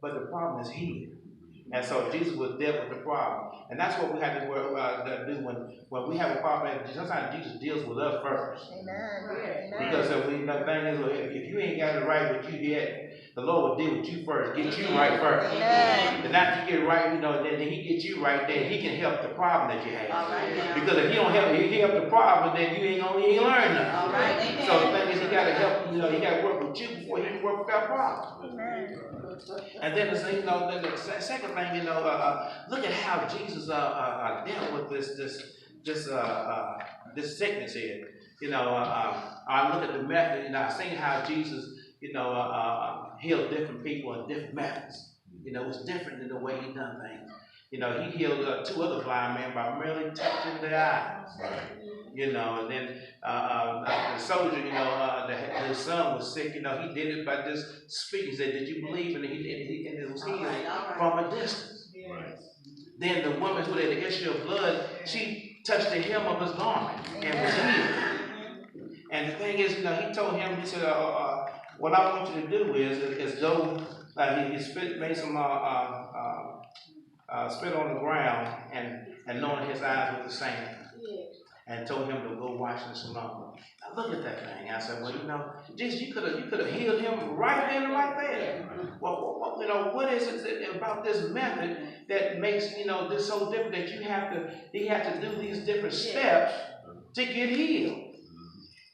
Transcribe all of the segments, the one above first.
but the problem is here. And so Jesus was dealt with the problem. And that's what we have to do when we have a problem. Sometimes Jesus deals with us first. Amen. Because the thing is, if you ain't got it right with you yet, the Lord will deal with you first, get you right first. Amen. And after you get right, then he gets you right, then he can help the problem that you have. Right. Because if he don't help, if he help the problem, then you ain't learn nothing. Right. So the thing is, he got to help, he got to work with you before he can work with that problem. Amen. And then then the second thing, look at how Jesus dealt with this sickness here. I look at the method, I've seen how Jesus, healed different people in different methods. It was different in the way he done things. He healed 2 other blind men by merely touching their eyes. And then the soldier, his son was sick. He did it by just speaking. He said, "Did you believe?" And it was healed from a distance. Right. Then the woman who had the issue of blood, she touched the hem of his garment and was healed. And the thing is, he told him, he said, "What I want you to do is go." He made some spit on the ground and anointed his eyes with the same. And told him to go wash in the salon. Now look at that thing. I said, well, Jesus, you could have healed him right then and right there. Well, what is it about this method that makes this so different that he had to do these different steps to get healed?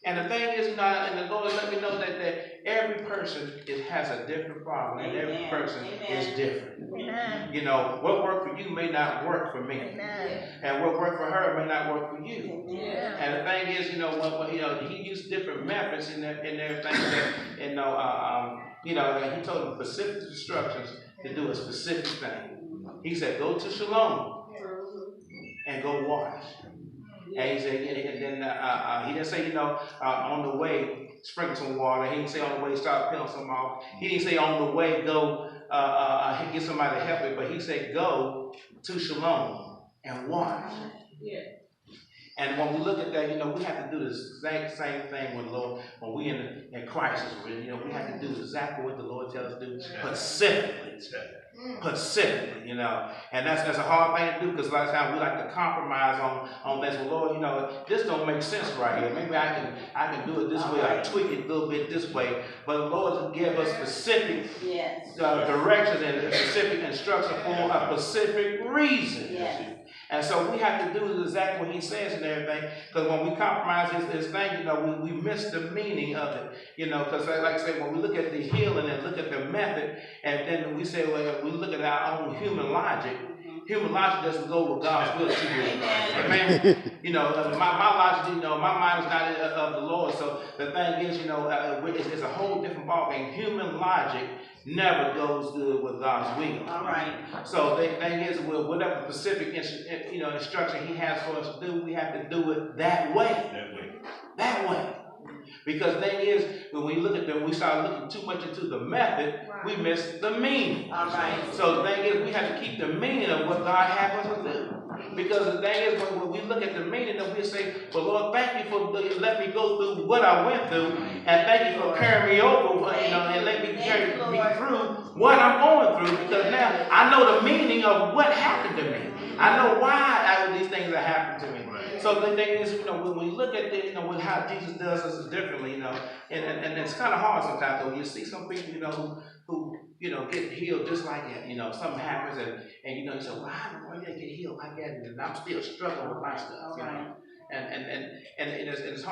And the thing is, and the Lord let me know that every person has a different problem, and every person is different. Amen. What worked for you may not work for me. Amen. And what worked for her may not work for you. Amen. And the thing is, he used different methods and everything that, he told them specific instructions to do a specific thing. He said, go to Shalom and go wash. And he said, and then he didn't say, on the way, sprinkle some water. He didn't say on the way, start peeling some off. He didn't say on the way, go get somebody to help it. But he said, go to Shalom and wash. Yeah. And when we look at that, we have to do the exact same thing with the Lord. When we in crisis, we have to do exactly what the Lord tells us to do, specifically, and that's a hard thing to do because a lot of times we like to compromise on this. Well, Lord, this don't make sense right here. Maybe I can do it this way, or tweak it a little bit this way. But the Lord give us specific directions and specific instructions for a specific reason. Yes. And so we have to do exactly what he says and everything, because when we compromise his thing, we miss the meaning of it, because like I said, when we look at the healing and look at the method, and then we say, well, we look at our own human logic doesn't go with God's will to you. Amen. My logic, my mind is not of the Lord, so the thing is, it's a whole different ballgame. Human logic never goes good with God's will. All right. So the thing is, whatever specific instruction he has for us to do, we have to do it that way. That way. Because the thing is, when we start looking too much into the method, we miss the meaning. All right. So the thing is, we have to keep the meaning of what God has us to do. Because the thing is, when we look at the meaning, then we say, well, Lord, thank you for letting me go through what I went through, and thank you for carrying me over, and let me carry me through what I'm going through, because now I know the meaning of what happened to me. I know why these things are happening to me. So the thing is, when we look at with how Jesus does this differently, and it's kind of hard sometimes, though. You see some people, who get healed just like that. Something happens, and you say, well, how did I get healed like that? And I'm still struggling with my stuff, And it's hard.